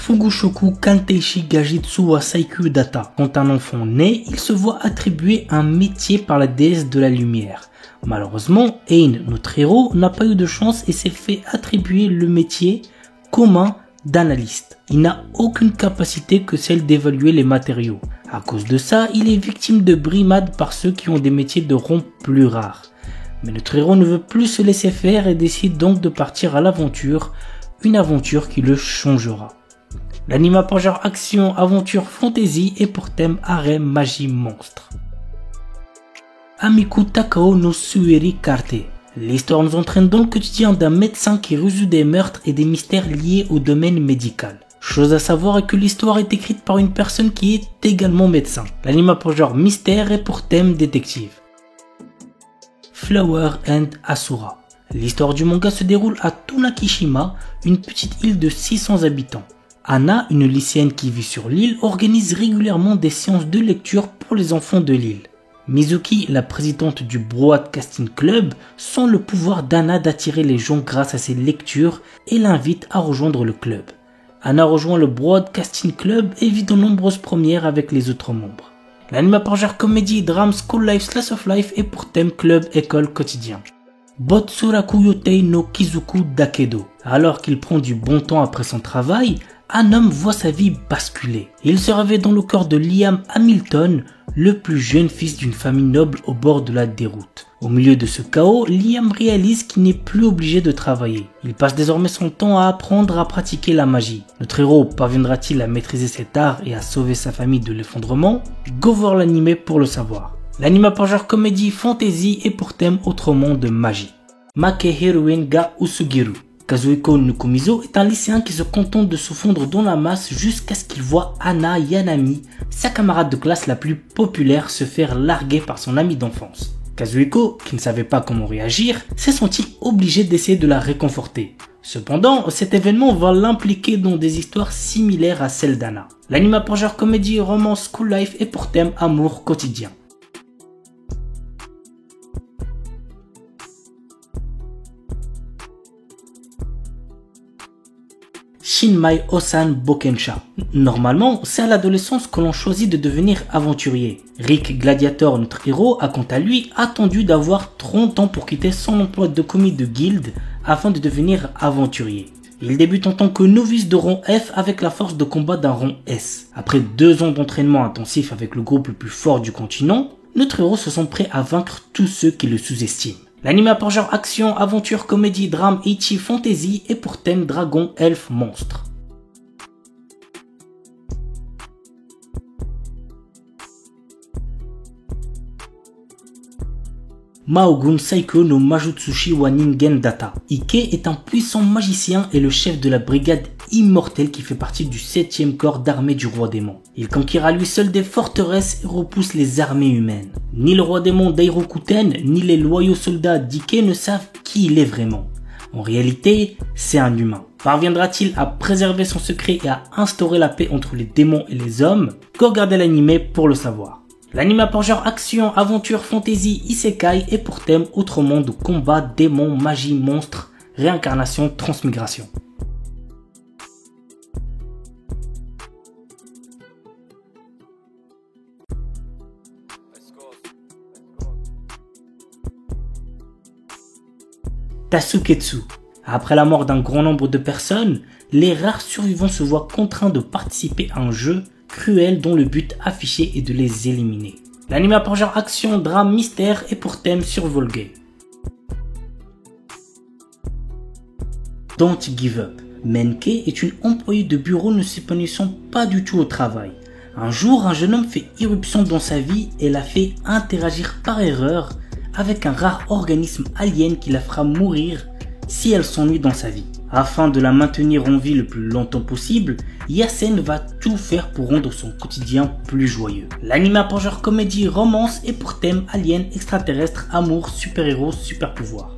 Fugushoku Kanteishi Gajitsu wa Saikyu Data. Quand un enfant naît, il se voit attribuer un métier par la déesse de la lumière. Malheureusement, Ein, notre héros, n'a pas eu de chance et s'est fait attribuer le métier commun d'analyste. Il n'a aucune capacité que celle d'évaluer les matériaux. À cause de ça, il est victime de brimades par ceux qui ont des métiers de rang plus rares. Mais notre héros ne veut plus se laisser faire et décide donc de partir à l'aventure, une aventure qui le changera. L'anime a pour genre action, aventure, fantasy et pour thème harem, magie, monstre. Amiku Takao no Sueri Karte. L'histoire nous entraîne dans le quotidien d'un médecin qui résout des meurtres et des mystères liés au domaine médical. Chose à savoir est que l'histoire est écrite par une personne qui est également médecin. L'anime a pour genre mystère et pour thème détective. Flower and Asura. L'histoire du manga se déroule à Tunakishima, une petite île de 600 habitants. Anna, une lycéenne qui vit sur l'île, organise régulièrement des séances de lecture pour les enfants de l'île. Mizuki, la présidente du Broadcasting Club, sent le pouvoir d'Anna d'attirer les gens grâce à ses lectures et l'invite à rejoindre le club. Anna rejoint le Broadcasting Club et vit de nombreuses premières avec les autres membres. L'anime a pour genre comédie, drame, school life, slice of life et pour thème club, école, quotidien. Botsuraku Yotei no Kizuku Dakedo. Alors qu'il prend du bon temps après son travail, un homme voit sa vie basculer. Il se réveille dans le corps de Liam Hamilton, le plus jeune fils d'une famille noble au bord de la déroute. Au milieu de ce chaos, Liam réalise qu'il n'est plus obligé de travailler. Il passe désormais son temps à apprendre à pratiquer la magie. Notre héros parviendra-t-il à maîtriser cet art et à sauver sa famille de l'effondrement? Go voir l'anime pour le savoir. L'anime a pour genre comédie, fantasy et pour thème autrement de magie. Make Heroine ga Usugiru. Kazuhiko Nukumizo est un lycéen qui se contente de se fondre dans la masse jusqu'à ce qu'il voit Anna Yanami, sa camarade de classe la plus populaire, se faire larguer par son ami d'enfance. Kazuhiko, qui ne savait pas comment réagir, s'est senti obligé d'essayer de la réconforter. Cependant, cet événement va l'impliquer dans des histoires similaires à celles d'Anna. L'anime a pour genre comédie, romance, school life et pour thème amour quotidien. Shinmai Osan Bokensha. Normalement, c'est à l'adolescence que l'on choisit de devenir aventurier. Rick Gladiator, notre héros, a quant à lui attendu d'avoir 30 ans pour quitter son emploi de commis de guilde afin de devenir aventurier. Il débute en tant que novice de rang F avec la force de combat d'un rang S. Après 2 ans d'entraînement intensif avec le groupe le plus fort du continent, notre héros se sent prêt à vaincre tous ceux qui le sous-estiment. L'anime a pour genre action, aventure, comédie, drame, ecchi, fantasy et pour thème dragon, elfe, monstre. Maogun Saikyo no Majutsushi wa Ningen Data. Ike est un puissant magicien et le chef de la brigade immortelle qui fait partie du 7e corps d'armée du roi démon. Il conquiert à lui seul des forteresses et repousse les armées humaines. Ni le roi démon Dairokuten, ni les loyaux soldats d'Ike ne savent qui il est vraiment. En réalité, c'est un humain. Parviendra-t-il à préserver son secret et à instaurer la paix entre les démons et les hommes? Go regarder l'anime pour le savoir. L'anime a pour genre action, aventure, fantasy, isekai et pour thème autrement de combat, démons, magie, monstres, réincarnation, transmigration. Tasuketsu. Après la mort d'un grand nombre de personnes, les rares survivants se voient contraints de participer à un jeu cruel dont le but affiché est de les éliminer. L'anime a pour genre action, drame, mystère et pour thème survival game. Don't give up. Menke est une employée de bureau ne s'épanouissant pas du tout au travail. Un jour, un jeune homme fait irruption dans sa vie et la fait interagir par erreur avec un rare organisme alien qui la fera mourir si elle s'ennuie dans sa vie. Afin de la maintenir en vie le plus longtemps possible, Yasen va tout faire pour rendre son quotidien plus joyeux. L'anime a pour genre comédie, romance et pour thème alien, extraterrestre, amour, super-héros, super-pouvoir.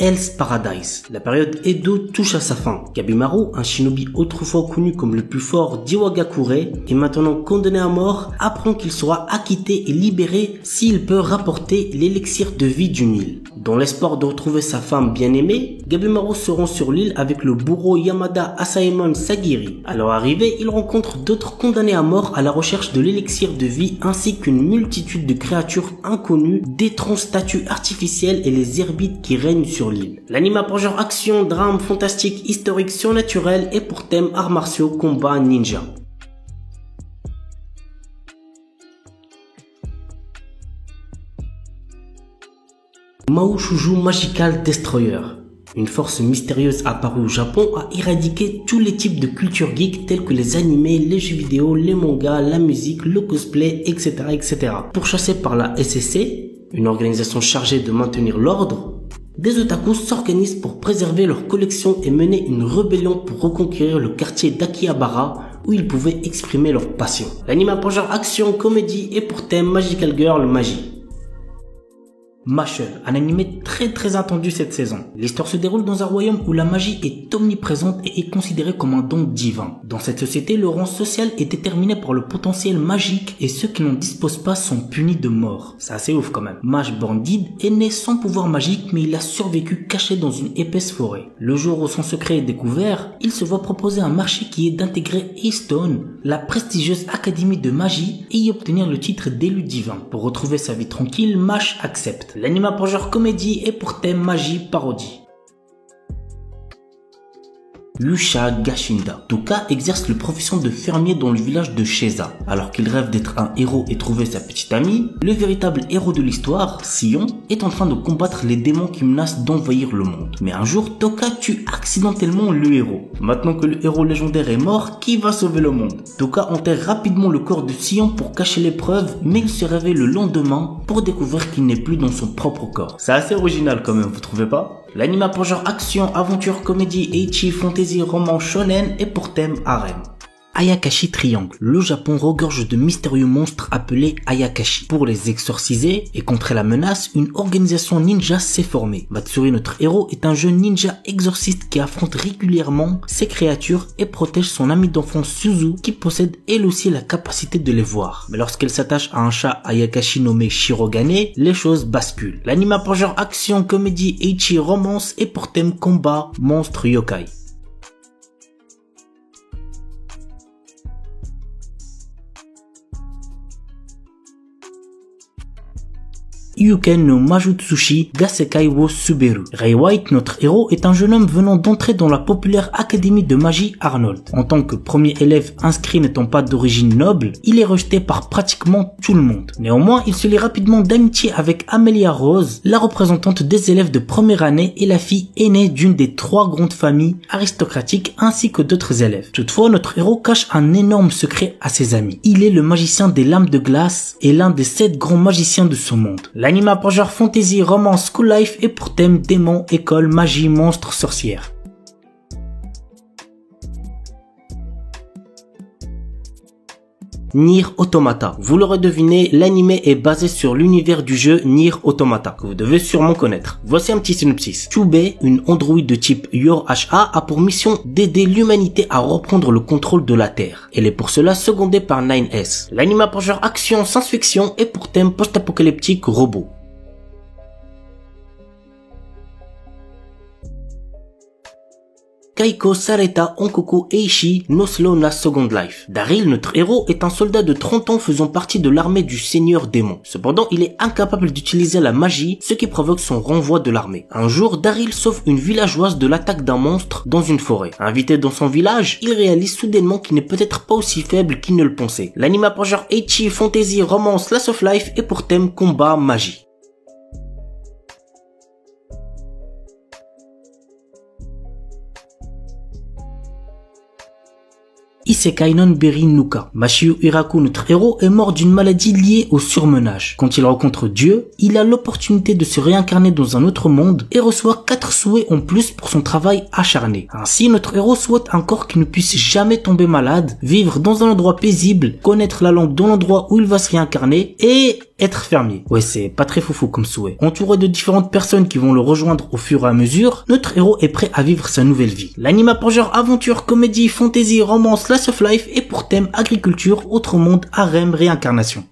Hell's Paradise. La période Edo touche à sa fin. Gabimaru, un shinobi autrefois connu comme le plus fort d'Iwagakure et maintenant condamné à mort, apprend qu'il sera acquitté et libéré s'il peut rapporter l'élixir de vie d'une île. Dans l'espoir de retrouver sa femme bien-aimée, Gabimaru se rend sur l'île avec le bourreau Yamada Asaemon Sagiri. À leur arrivée, il rencontre d'autres condamnés à mort à la recherche de l'élixir de vie ainsi qu'une multitude de créatures inconnues, d'étranges statues artificielles et les herbites qui règnent sur l'île. L'anime a pour genre action, drame, fantastique, historique, surnaturel et pour thème arts martiaux, combat, ninja. Maoshuju Magical Destroyer. Une force mystérieuse apparue au Japon a éradiqué tous les types de culture geek tels que les animés, les jeux vidéo, les mangas, la musique, le cosplay, etc. etc. Pourchassés par la SSC, une organisation chargée de maintenir l'ordre, des otakus s'organisent pour préserver leur collection et mener une rébellion pour reconquérir le quartier d'Akihabara où ils pouvaient exprimer leur passion. L'anime a pour genre action, comédie et pour thème Magical Girl Magie. Mashle, un animé très attendu cette saison. L'histoire se déroule dans un royaume où la magie est omniprésente et est considérée comme un don divin. Dans cette société, le rang social est déterminé par le potentiel magique et ceux qui n'en disposent pas sont punis de mort. C'est assez ouf quand même. Mage Bandid est né sans pouvoir magique mais il a survécu caché dans une épaisse forêt. Le jour où son secret est découvert, il se voit proposer un marché qui est d'intégrer Eastone, la prestigieuse académie de magie, et y obtenir le titre d'élu divin. Pour retrouver sa vie tranquille, Mash accepte. L'anime a pour genre comédie et pour thème magie parodie. Lusha Gashinda. Toka exerce la profession de fermier dans le village de Sheza. Alors qu'il rêve d'être un héros et trouver sa petite amie, le véritable héros de l'histoire, Sion, est en train de combattre les démons qui menacent d'envahir le monde. Mais un jour, Toka tue accidentellement le héros. Maintenant que le héros légendaire est mort, qui va sauver le monde? Toka enterre rapidement le corps de Sion pour cacher les preuves, mais il se réveille le lendemain pour découvrir qu'il n'est plus dans son propre corps. C'est assez original quand même, vous trouvez pas? L'anime a pour genre action, aventure, comédie, ecchi, fantasy, roman, shonen et pour thème harem. Ayakashi Triangle. Le Japon regorge de mystérieux monstres appelés Ayakashi. Pour les exorciser et contrer la menace, une organisation ninja s'est formée. Matsuri, notre héros, est un jeune ninja exorciste qui affronte régulièrement ces créatures et protège son ami d'enfance Suzu qui possède elle aussi la capacité de les voir. Mais lorsqu'elle s'attache à un chat Ayakashi nommé Shirogane, les choses basculent. L'anime a pour genre action, comédie, ecchi, romance et pour thème combat, monstre, yokai. Yuken no Majutsushi Gasekai wo Suberu. Ray White, notre héros, est un jeune homme venant d'entrer dans la populaire académie de magie Arnold. En tant que premier élève inscrit n'étant pas d'origine noble, il est rejeté par pratiquement tout le monde. Néanmoins, il se lie rapidement d'amitié avec Amelia Rose, la représentante des élèves de première année et la fille aînée d'une des 3 grandes familles aristocratiques ainsi que d'autres élèves. Toutefois, notre héros cache un énorme secret à ses amis. Il est le magicien des lames de glace et l'un des 7 grands magiciens de ce monde. L'anime a pour genre fantasy, romance, school life et pour thème démons, école, magie, monstres, sorcières. Nier Automata. Vous l'aurez deviné, l'anime est basé sur l'univers du jeu Nier Automata, que vous devez sûrement connaître. Voici un petit synopsis. Chubei, une androïde de type Yor-HA, a pour mission d'aider l'humanité à reprendre le contrôle de la Terre. Elle est pour cela secondée par 9S. L'anime a pour genre action, science-fiction et pour thème post-apocalyptique robot. Kaiko Sareta Onkoku Eishi no Slow na Second Life. Daryl, notre héros, est un soldat de 30 ans faisant partie de l'armée du Seigneur Démon. Cependant, il est incapable d'utiliser la magie, ce qui provoque son renvoi de l'armée. Un jour, Daryl sauve une villageoise de l'attaque d'un monstre dans une forêt. Invité dans son village, il réalise soudainement qu'il n'est peut-être pas aussi faible qu'il ne le pensait. L'anime a pour genre ecchi, fantasy, romance, slice of life et pour thème combat, magie. Isekai non Beri Nuka. Mashiu Hiraku, notre héros, est mort d'une maladie liée au surmenage. Quand il rencontre Dieu, il a l'opportunité de se réincarner dans un autre monde et reçoit 4 souhaits en plus pour son travail acharné. Ainsi, notre héros souhaite un corps qui ne puisse jamais tomber malade, vivre dans un endroit paisible, connaître la langue dans l'endroit où il va se réincarner et être fermier. Ouais, c'est pas très foufou comme souhait. Entouré de différentes personnes qui vont le rejoindre au fur et à mesure, notre héros est prêt à vivre sa nouvelle vie. L'anime a pour genre aventure, comédie, fantasy, romance, slice of life et pour thème agriculture, autre monde, harem, réincarnation.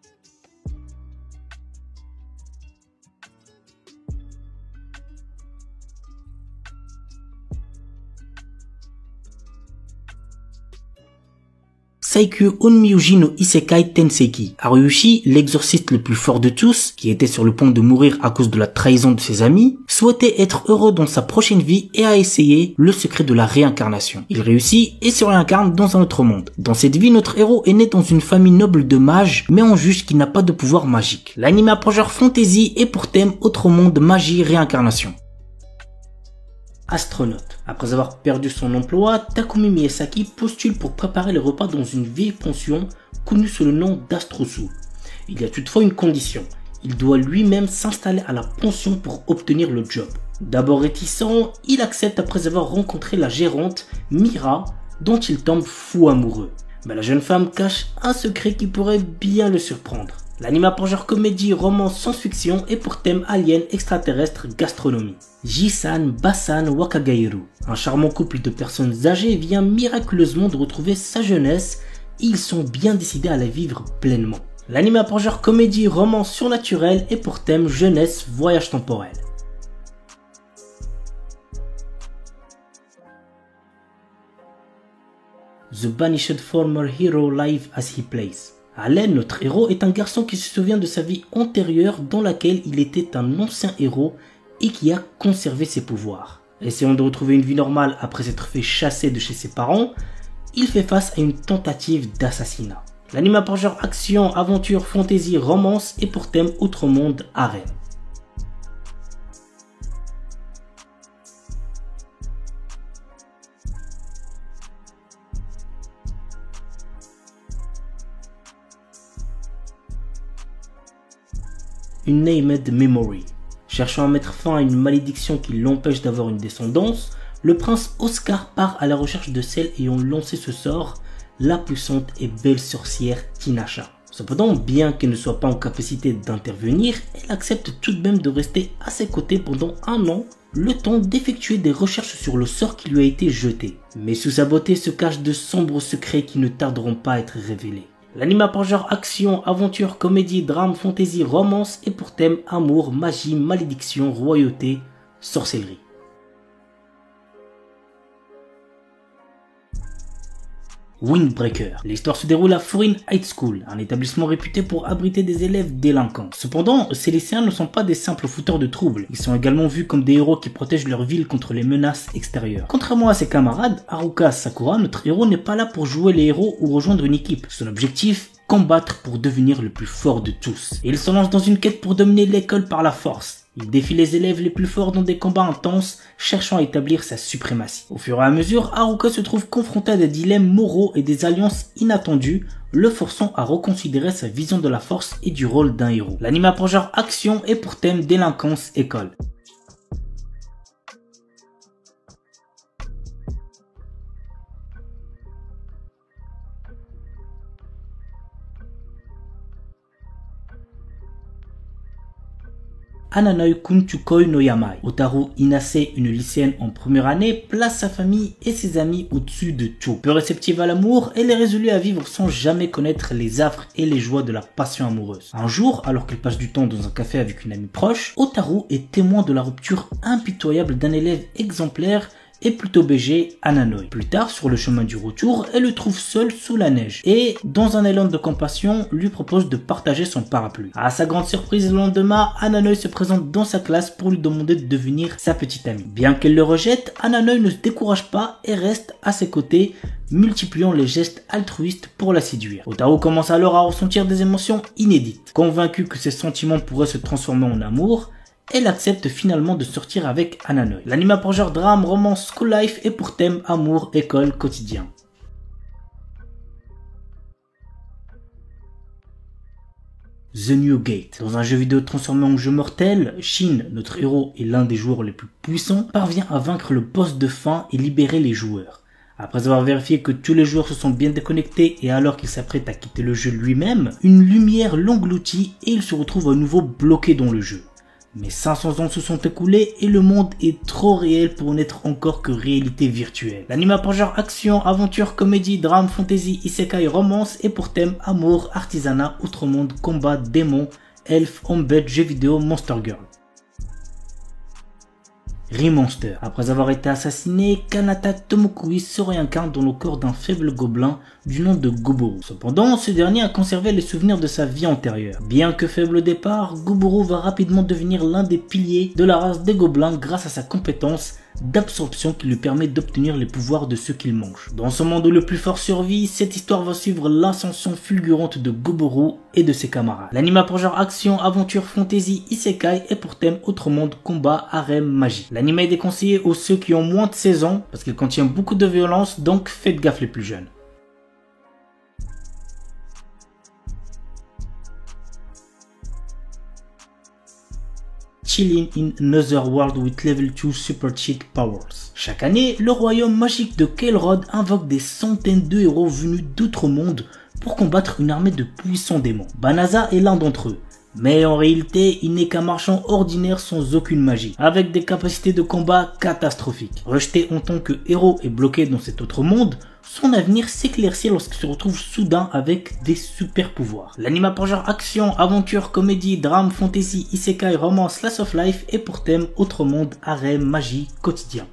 Saikyu Onmyuji no Isekai Tenseiki. Haruyushi, l'exorciste le plus fort de tous, qui était sur le point de mourir à cause de la trahison de ses amis, souhaitait être heureux dans sa prochaine vie et a essayé le secret de la réincarnation. Il réussit et se réincarne dans un autre monde. Dans cette vie, notre héros est né dans une famille noble de mages, mais on juge qu'il n'a pas de pouvoir magique. L'anime a pour genre fantasy et pour thème autre monde, magie, réincarnation. Astronaute. Après avoir perdu son emploi, Takumi Miyazaki postule pour préparer les repas dans une vieille pension connue sous le nom d'Astrosu. Il y a toutefois une condition. Il doit lui-même s'installer à la pension pour obtenir le job. D'abord réticent, il accepte après avoir rencontré la gérante, Mira, dont il tombe fou amoureux. Mais la jeune femme cache un secret qui pourrait bien le surprendre. L'anime a pour genre comédie, romance, science-fiction et pour thème alien, extraterrestre, gastronomie. Jisan, Basan, Wakagairu. Un charmant couple de personnes âgées vient miraculeusement de retrouver sa jeunesse et ils sont bien décidés à la vivre pleinement. L'anime a pour genre comédie, romance, surnaturelle et pour thème jeunesse, voyage temporel. The Banished Former Hero Live as He Plays. Allen, notre héros, est un garçon qui se souvient de sa vie antérieure dans laquelle il était un ancien héros et qui a conservé ses pouvoirs. Essayant de retrouver une vie normale après s'être fait chasser de chez ses parents, il fait face à une tentative d'assassinat. L'anime a pour genre action, aventure, fantasy, romance et pour thème autre monde, harem. Une Named Memory. Cherchant à mettre fin à une malédiction qui l'empêche d'avoir une descendance, le prince Oscar part à la recherche de celle ayant lancé ce sort, la puissante et belle sorcière Tinasha. Cependant, bien qu'elle ne soit pas en capacité d'intervenir, elle accepte tout de même de rester à ses côtés pendant 1 an, le temps d'effectuer des recherches sur le sort qui lui a été jeté. Mais sous sa beauté se cachent de sombres secrets qui ne tarderont pas à être révélés. L'anime a pour genre action, aventure, comédie, drame, fantasy, romance et pour thème amour, magie, malédiction, royauté, sorcellerie. Windbreaker. L'histoire se déroule à Furin High School, un établissement réputé pour abriter des élèves délinquants. Cependant, ces lycéens ne sont pas des simples fouteurs de troubles, ils sont également vus comme des héros qui protègent leur ville contre les menaces extérieures. Contrairement à ses camarades, Haruka Sakura, notre héros n'est pas là pour jouer les héros ou rejoindre une équipe. Son objectif, combattre pour devenir le plus fort de tous. Et il se lance dans une quête pour dominer l'école par la force. Il défie les élèves les plus forts dans des combats intenses, cherchant à établir sa suprématie. Au fur et à mesure, Haruka se trouve confronté à des dilemmes moraux et des alliances inattendues, le forçant à reconsidérer sa vision de la force et du rôle d'un héros. L'anime a pour genre action et pour thème délinquance école. Ananoi Kunchukoi no Yamai. Otaru Inase, une lycéenne en première année, place sa famille et ses amis au-dessus de tout. Peu réceptive à l'amour, elle est résolue à vivre sans jamais connaître les affres et les joies de la passion amoureuse. Un jour, alors qu'elle passe du temps dans un café avec une amie proche, Otaru est témoin de la rupture impitoyable d'un élève exemplaire et plutôt BG, Ananoi. Plus tard, sur le chemin du retour, elle le trouve seul sous la neige et, dans un élan de compassion, lui propose de partager son parapluie. À sa grande surprise, le lendemain, Ananoi se présente dans sa classe pour lui demander de devenir sa petite amie. Bien qu'elle le rejette, Ananoi ne se décourage pas et reste à ses côtés, multipliant les gestes altruistes pour la séduire. Otaru commence alors à ressentir des émotions inédites. Convaincu que ses sentiments pourraient se transformer en amour, elle accepte finalement de sortir avec Ananoi. L'anime a pour genre drame, romance, school life et pour thème amour, école, quotidien. The New Gate. Dans un jeu vidéo transformé en jeu mortel, Shin, notre héros et l'un des joueurs les plus puissants, parvient à vaincre le boss de fin et libérer les joueurs. Après avoir vérifié que tous les joueurs se sont bien déconnectés et alors qu'il s'apprête à quitter le jeu lui-même, une lumière l'engloutit et il se retrouve à nouveau bloqué dans le jeu. Mais 500 ans se sont écoulés et le monde est trop réel pour n'être encore que réalité virtuelle. L'anime a pour genre action, aventure, comédie, drame, fantasy, isekai, romance et pour thème amour, artisanat, outre monde, combat, démons, elfes, embed, jeux vidéo, monster girl. Remonster. Après avoir été assassiné, Kanata Tomokui se réincarne dans le corps d'un faible gobelin du nom de Goboro. Cependant, ce dernier a conservé les souvenirs de sa vie antérieure. Bien que faible au départ, Goboro va rapidement devenir l'un des piliers de la race des gobelins grâce à sa compétence d'absorption qui lui permet d'obtenir les pouvoirs de ceux qu'il mange. Dans ce monde où le plus fort survit, cette histoire va suivre l'ascension fulgurante de Goboro et de ses camarades. L'anime a pour genre action, aventure, fantasy, isekai et pour thème autre monde, combat, harem, magie. L'anime est déconseillé aux ceux qui ont moins de 16 ans parce qu'il contient beaucoup de violence, donc faites gaffe les plus jeunes. Chilling in Another World with Level 2 Super Cheat Powers. Chaque année, le royaume magique de Kael'Rod invoque des centaines de héros venus d'outre-monde pour combattre une armée de puissants démons. Banaza est l'un d'entre eux. Mais en réalité, il n'est qu'un marchand ordinaire sans aucune magie, avec des capacités de combat catastrophiques. Rejeté en tant que héros et bloqué dans cet autre monde, son avenir s'éclaircit lorsqu'il se retrouve soudain avec des super pouvoirs. L'anime a pour genre action, aventure, comédie, drame, fantasy, isekai, romance, slice of life et pour thème autre monde, harem, magie, quotidien.